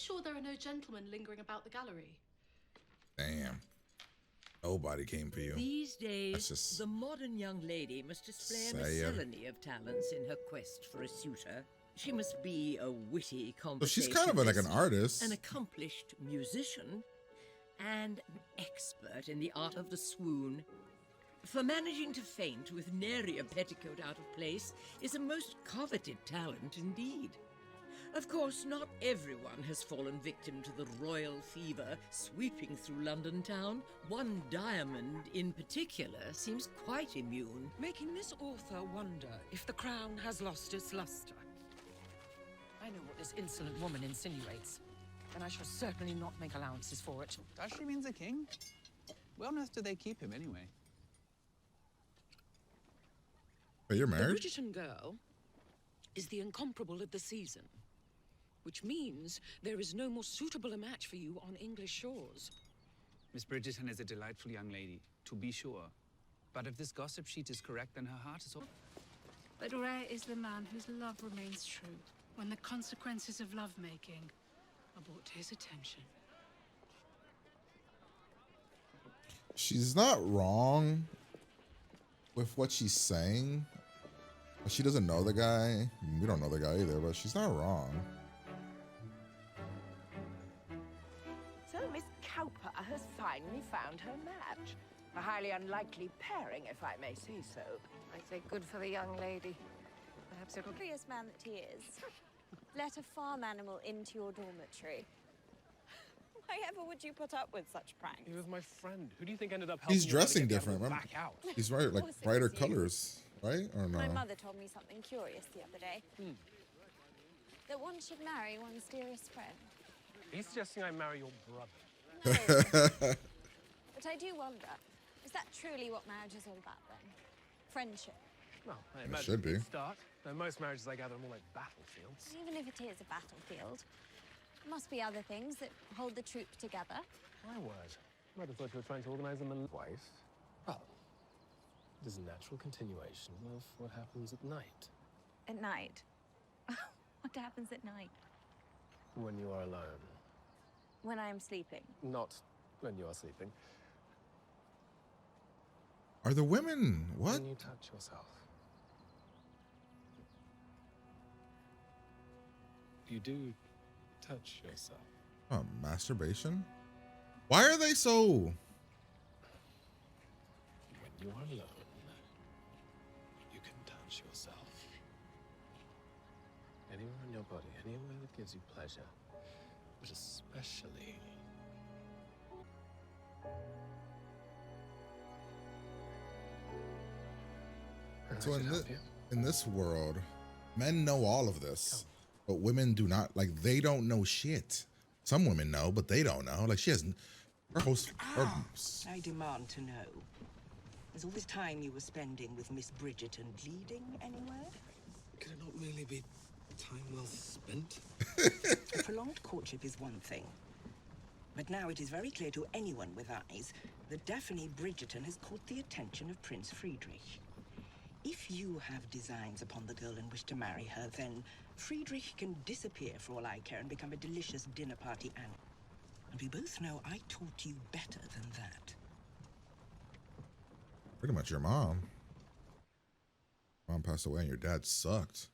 sure there are no gentlemen lingering about the gallery? Damn. Nobody came for you. These days, just the modern young lady must display a miscellany of talents in her quest for a suitor. She must be a witty So she's kind of like an artist. an accomplished musician, and an expert in the art of the swoon. For managing to faint with nary a petticoat out of place is a most coveted talent indeed. Of course, not everyone has fallen victim to the royal fever sweeping through London town. One diamond in particular seems quite immune. Making this author wonder if the crown has lost its luster. I know what this insolent woman insinuates, and I shall certainly not make allowances for it. Does she mean the king? Where on earth do they keep him anyway? Oh, you're The married? Bridgerton girl is the incomparable of the season, which means there is no more suitable a match for you on English shores. Miss Bridgerton is a delightful young lady, to be sure. But if this gossip sheet is correct, then her heart is all... But rare is the man whose love remains true when the consequences of lovemaking are brought to his attention. She's not wrong with what she's saying. She doesn't know the guy. We don't know the guy either, but she's not wrong. So Miss Cowper has finally found her match. A highly unlikely pairing, if I may say so. I say good for the young lady. Perhaps it'll... Curious man that he is. Let a farm animal into your dormitory. Why ever would you put up with such pranks? He was my friend. Who do you think ended up helping He's you when I dressing get different. back out? He's right, like Of course it brighter was you. colors, right? Or no? My mother told me something curious the other day. That one should marry one's dearest friend. He's suggesting I marry your brother. No. But I do wonder, is that truly what marriage is all about then? Friendship. Well, I It imagine should be. it's a start. Though most marriages I gather are more like battlefields. Even if it is a battlefield, there must be other things that hold the troop together. My word. Might have thought you were trying to organize them a wife. Well, it is a natural continuation of what happens at night. At night? What happens at night? When you are alone. When I am sleeping. Not when you are sleeping. Are the women what? When you touch yourself. You do touch yourself. Oh, masturbation? Why are they so? When you are alone, you can touch yourself. Anywhere in your body, anywhere that gives you pleasure, but especially... So in this world, men know all of this, but women do not. Like, they don't know shit. Some women know, but they don't know. Like, she has her host. I demand to know. Is all this time you were spending with Miss Bridgerton leading anywhere? Could it not really be time well spent? A prolonged courtship is one thing. But now it is very clear to anyone with eyes that Daphne Bridgerton has caught the attention of Prince Friedrich. If you have designs upon the girl and wish to marry her, then Friedrich can disappear for all I care and become a delicious dinner party animal. And we both know I taught you better than that. Pretty much your mom. Mom passed away and your dad sucked.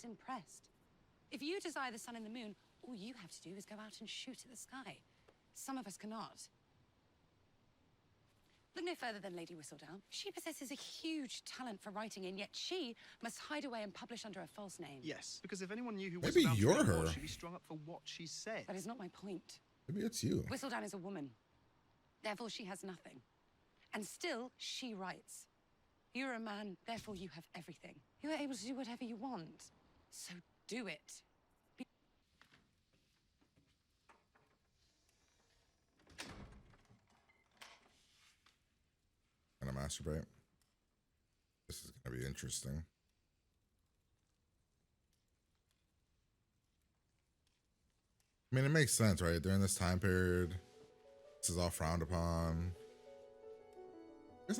Impressed. If you desire the sun and the moon, all you have to do is go out and shoot at the sky. Some of us cannot. Look no further than Lady Whistledown. She possesses a huge talent for writing, and yet she must hide away and publish under a false name. Yes, because if anyone knew who Maybe Whistledown you're really was, her. she'd be strung up for what she said. That is not my point. Maybe it's you. Whistledown is a woman. Therefore, she has nothing. And still, she writes. You're a man, therefore you have everything. You are able to do whatever you want. So do it. Gonna masturbate. This is gonna be interesting. I mean, it makes sense, right? During this time period, this is all frowned upon. I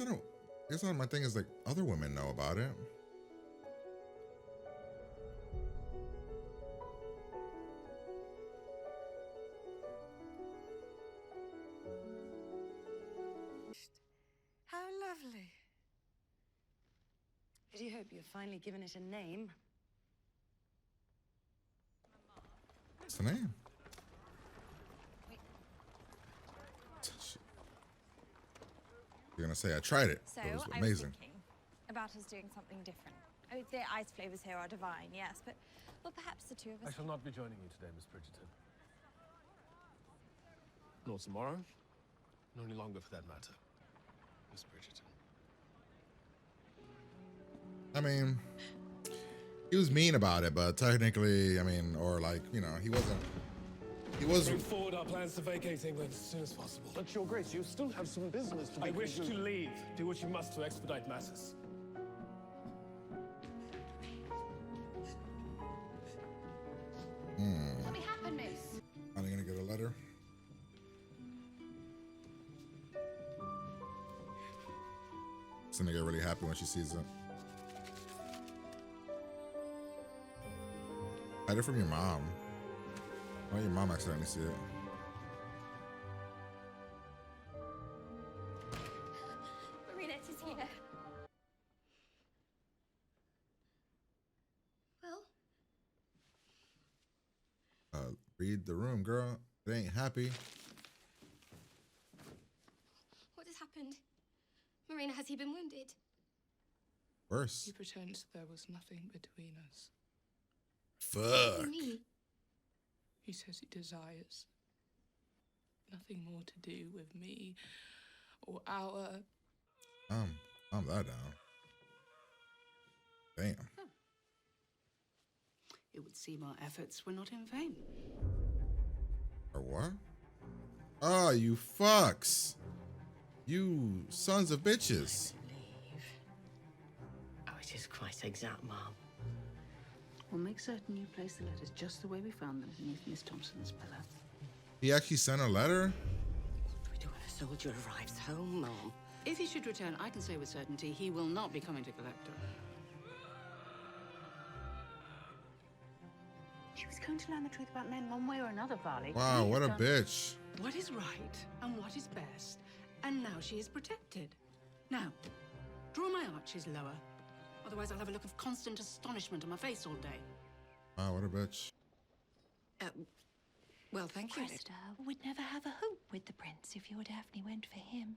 guess my thing is like other women know about it. How lovely. I do hope you've finally given it a name. What's the name? You're gonna say I tried it. So It was I was amazing. thinking about us doing something different. I mean, the ice flavors here are divine, yes, but well, perhaps the two of I us. shall not be joining you today, Miss Bridgerton. Nor tomorrow, nor any longer for that matter, Miss Bridgerton. I mean, he was mean about it, but technically, I mean, or like, you know, he wasn't. He was. Bring forward our plans to vacate England as soon as possible. But Your Grace, you still have some business to be I wish to concluded. leave. Do what you must to expedite matters. What happened, miss? Are they gonna get a letter? She's gonna get really happy when she sees it. Hide it from your mom. Why did your mom accidentally see it? Marinette is here. Well, Read the room, girl. It ain't happy. what has happened? Marina, has he been wounded? Worse. He pretends there was nothing between us. Fuck. Me? He says he desires nothing more to do with me or our... Calm that down. Damn. It would seem our efforts were not in vain. Or what? Oh, you fucks. You sons of bitches. Oh, it is quite exact, Mom. We'll make certain you place the letters just the way we found them beneath Miss Thompson's pillow. He actually sent a letter? What do we do when a soldier arrives home, Mom? If he should return, I can say with certainty he will not be coming to collect her. She was going to learn the truth about men one way or another, Varley. Wow, what a bitch. What is right and what is best, and now she is protected. Now, draw my arches lower. Otherwise, I'll have a look of constant astonishment on my face all day. Wow, what a bitch. Well, thank you. Cressida would never have a hope with the prince if your Daphne went for him.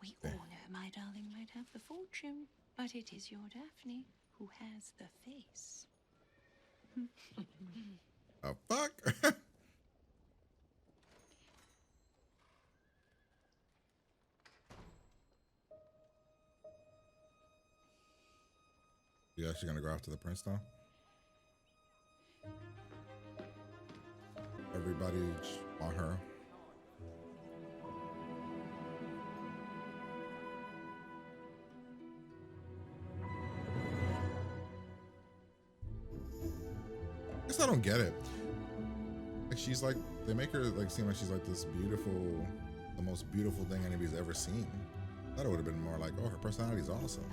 We all know my darling might have the fortune, but it is your Daphne who has the face. Oh, fuck? You actually gonna go after the prince now? Everybody want her. I guess I don't get it. Like she's like, they make her like seem like she's like this beautiful, the most beautiful thing anybody's ever seen. I thought it would have been more like, oh, her personality's awesome.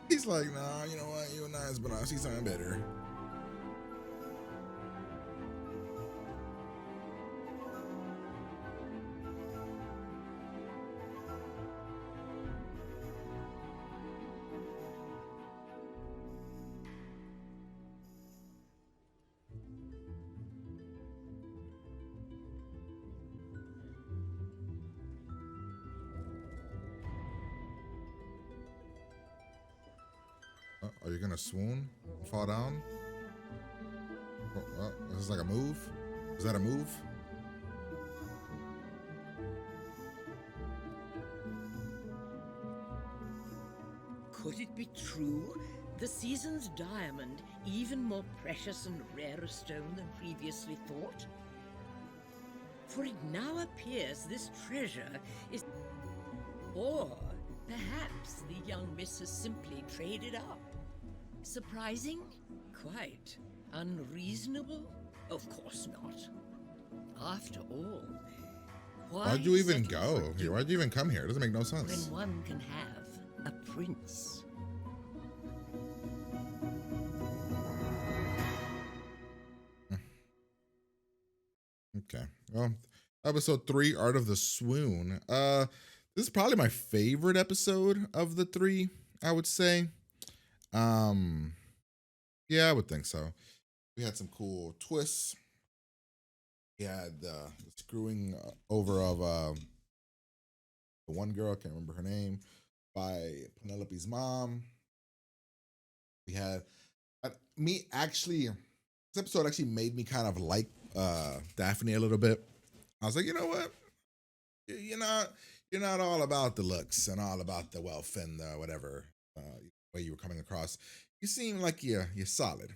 He's like, nah, you know what? You and I, but I see something better. Are you gonna swoon and fall down? Is this like a move? Is that a move? Could it be true? The season's diamond, even more precious and rare a stone than previously thought? For it now appears this treasure is... Or perhaps the young miss has simply traded up. Surprising? Quite. Unreasonable? Of course not. After all, why'd you even go here? Why'd you even come here? It doesn't make no sense. when one can have a prince? Okay. Well, episode 3, Art of the Swoon. This is probably my favorite episode of the 3, I would say. Yeah, I would think so. We had some cool twists. We had the screwing over of the one girl, I can't remember her name, by Penelope's mom. We had me actually, this episode actually made me kind of like Daphne a little bit. I was like, you know what? You're not all about the looks and all about the wealth and whatever way you were coming across. You seem like you're solid.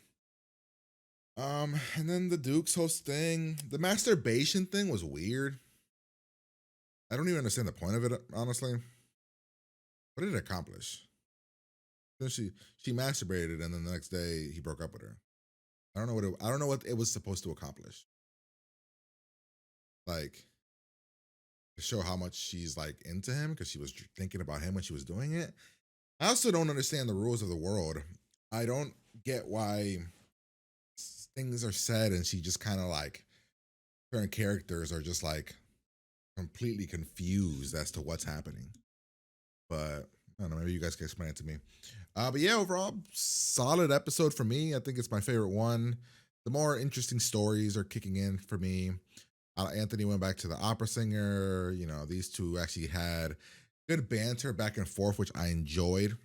And then the Duke's host thing, the masturbation thing was weird. I don't even understand the point of it, honestly. What did it accomplish? Then she masturbated, and then the next day he broke up with her. I don't know what it was supposed to accomplish. Like, to show how much she's like into him because she was thinking about him when she was doing it. I also don't understand the rules of the world. I don't get why things are said and she just kind of like, certain characters are just like completely confused as to what's happening. But I don't know, maybe you guys can explain it to me. But yeah, overall, solid episode for me. I think it's my favorite one. The more interesting stories are kicking in for me. Anthony went back to the opera singer. You know, these two actually had good banter back and forth, which I enjoyed.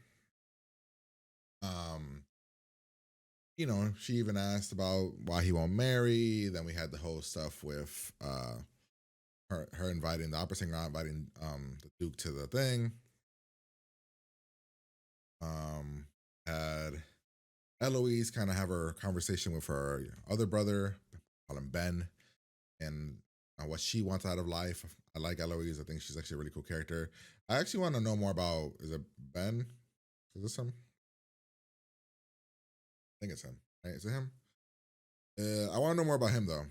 You know, she even asked about why he won't marry. Then we had the whole stuff with her inviting the opera singer, not inviting the Duke to the thing. Had Eloise kind of have her conversation with her other brother, call him Ben, and what she wants out of life. I like Eloise. I think she's actually a really cool character. I actually want to know more about, is it Ben? Is this him? I think it's him. Right? Is it him? I want to know more about him though.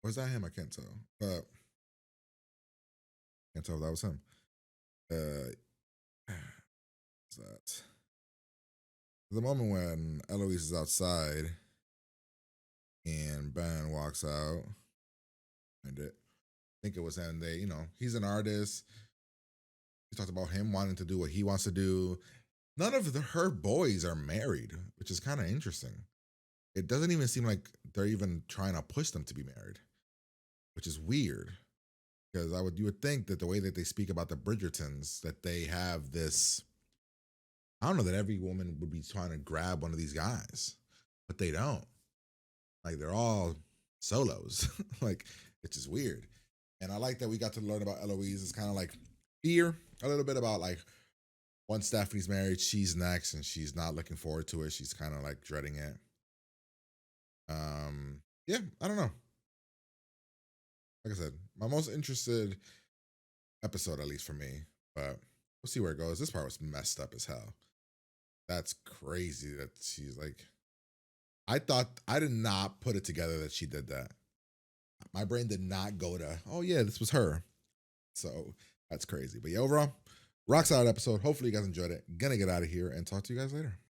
Was that him? I can't tell. But can't tell if that was him. What's that? The moment when Eloise is outside and Ben walks out, and I think it was him. They, you know, he's an artist. He talked about him wanting to do what he wants to do. None of her boys are married, which is kind of interesting. It doesn't even seem like they're even trying to push them to be married, which is weird. Because you would think that the way that they speak about the Bridgertons, that they have this, I don't know, that every woman would be trying to grab one of these guys, but they don't. Like, they're all solos. Like, it's just weird. And I like that we got to learn about Eloise. It's kind of like fear, a little bit about like, once Daphne's married, she's next, and she's not looking forward to it. She's kind of like dreading it. Yeah, I don't know. Like I said, my most interested episode, at least for me, but we'll see where it goes. This part was messed up as hell. That's crazy that she's like, I did not put it together that she did that. My brain did not go to, oh yeah, this was her. So that's crazy. But yeah, overall, rock solid episode. Hopefully you guys enjoyed it. Gonna get out of here and talk to you guys later.